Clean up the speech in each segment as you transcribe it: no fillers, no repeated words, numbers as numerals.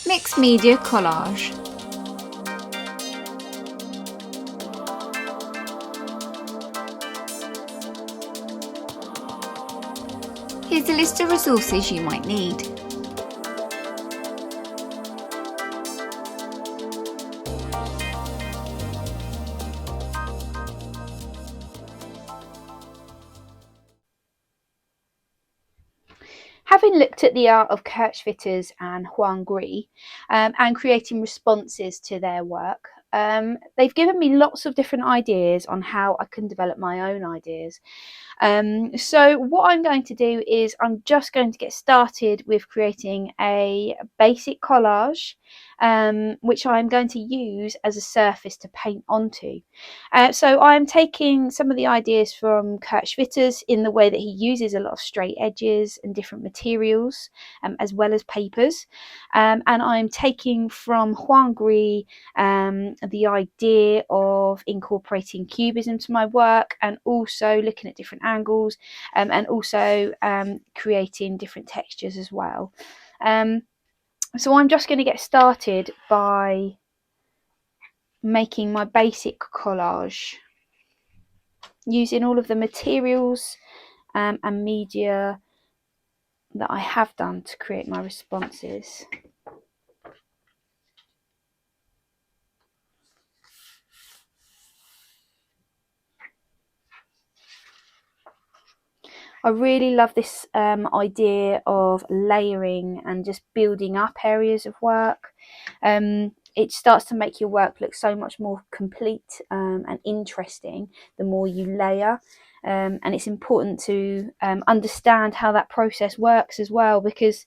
Mixed media collage. Here's a list of resources you might need. Having looked at the art of Kirchwitters and Huang Gui and creating responses to their work, they've given me lots of different ideas on how I can develop my own ideas. So what I'm going to do is I'm just going to get started with creating a basic collage, which I'm going to use as a surface to paint onto. So I'm taking some of the ideas from Kurt Schwitters in the way that he uses a lot of straight edges and different materials, as well as papers. And I'm taking from Huang Gui the idea of incorporating cubism to my work, and also looking at different angles, and also creating different textures as well. So I'm just going to get started by making my basic collage using all of the materials and media that I have done to create my responses. I really love this idea of layering and just building up areas of work. It starts to make your work look so much more complete and interesting the more you layer. And it's important to understand how that process works as well, because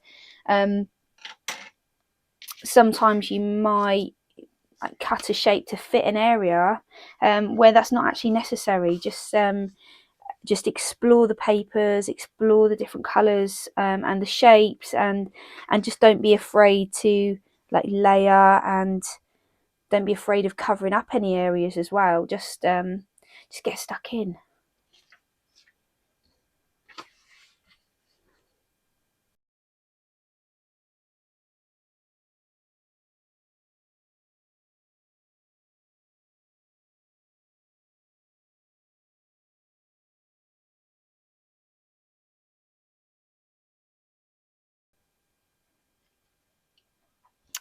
sometimes you might cut a shape to fit an area where that's not actually necessary. Just explore the papers, explore the different colours and the shapes, and just don't be afraid to layer, and don't be afraid of covering up any areas as well. Just get stuck in.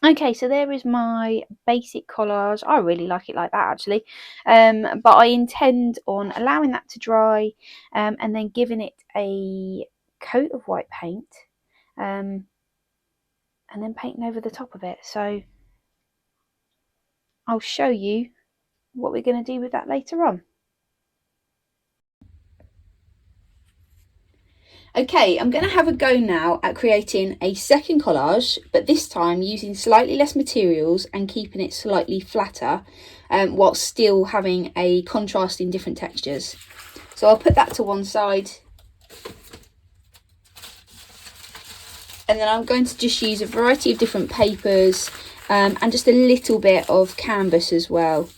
Okay, so there is my basic collage. I really like it like that, actually, but I intend on allowing that to dry and then giving it a coat of white paint, and then painting over the top of it. So I'll show you what we're going to do with that later on. Okay, I'm going to have a go now at creating a second collage, but this time using slightly less materials and keeping it slightly flatter, while still having a contrast in different textures. So I'll put that to one side, and then I'm going to just use a variety of different papers and just a little bit of canvas as well.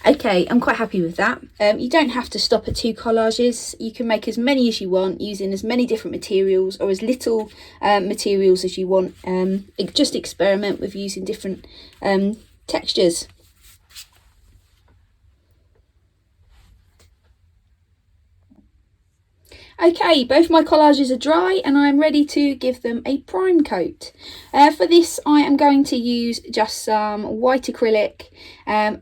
Okay, I'm quite happy with that. You don't have to stop at 2 collages. You can make as many as you want using as many different materials, or as little materials as you want. Just experiment with using different textures. Okay, both my collages are dry and I'm ready to give them a prime coat. For this I am going to use just some white acrylic,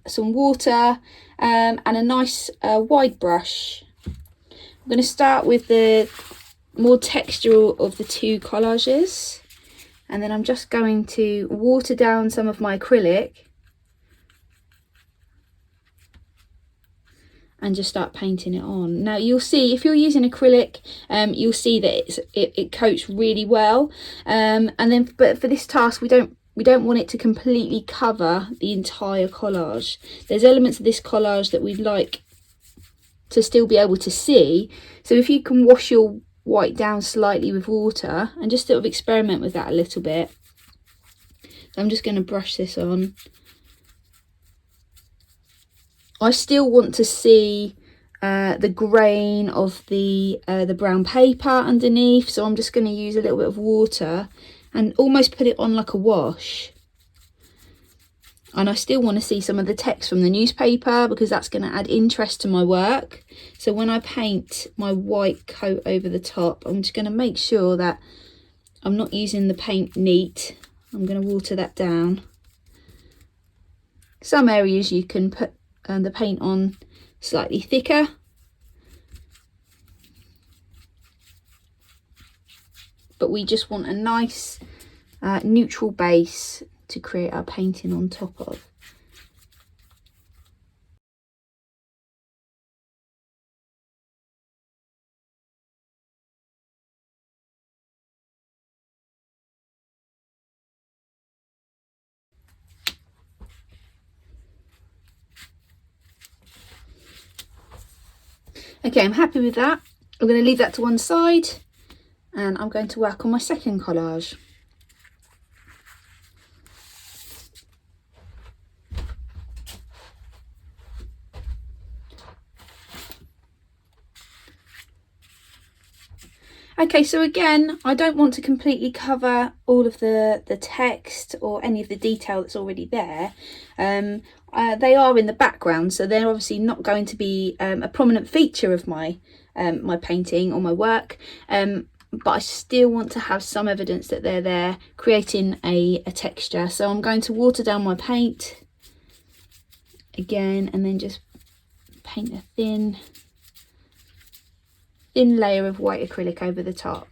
some water and a nice wide brush. I'm going to start with the more textural of the 2 collages, and then I'm just going to water down some of my acrylic and just start painting it on. Now you'll see, if you're using acrylic, you'll see that it coats really well, but for this task we don't want it to completely cover the entire collage. There's elements of this collage that we'd like to still be able to see, so if you can wash your white down slightly with water and just sort of experiment with that a little bit. So I'm just going to brush this on. I still want to see the grain of the brown paper underneath, so I'm just going to use a little bit of water and almost put it on like a wash. And I still want to see some of the text from the newspaper because that's going to add interest to my work. So when I paint my white coat over the top, I'm just going to make sure that I'm not using the paint neat. I'm going to water that down. Some areas you can put the paint on slightly thicker. But we just want a nice neutral base to create our painting on top of. Okay, I'm happy with that. I'm going to leave that to one side and I'm going to work on my second collage. Okay, so again, I don't want to completely cover all of the text or any of the detail that's already there. They are in the background, so they're obviously not going to be a prominent feature of my my painting or my work. But I still want to have some evidence that they're there, creating a texture. So I'm going to water down my paint again, and then just paint a thin layer of white acrylic over the top,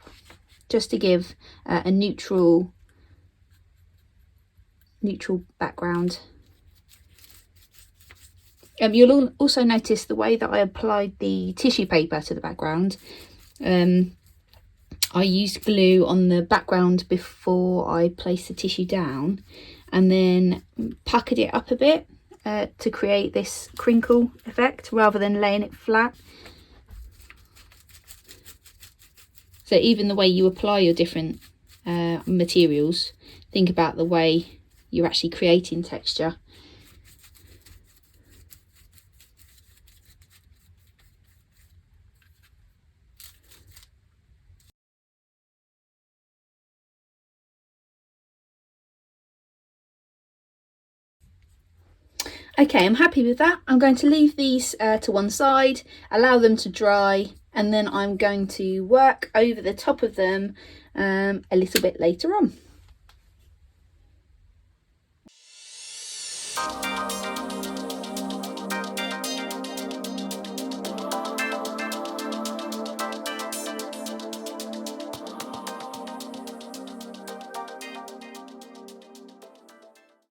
just to give a neutral background. You'll also notice the way that I applied the tissue paper to the background. I used glue on the background before I placed the tissue down, and then puckered it up a bit to create this crinkle effect rather than laying it flat. So even the way you apply your different materials, think about the way you're actually creating texture. Okay, I'm happy with that. I'm going to leave these to one side, allow them to dry, and then I'm going to work over the top of them a little bit later on.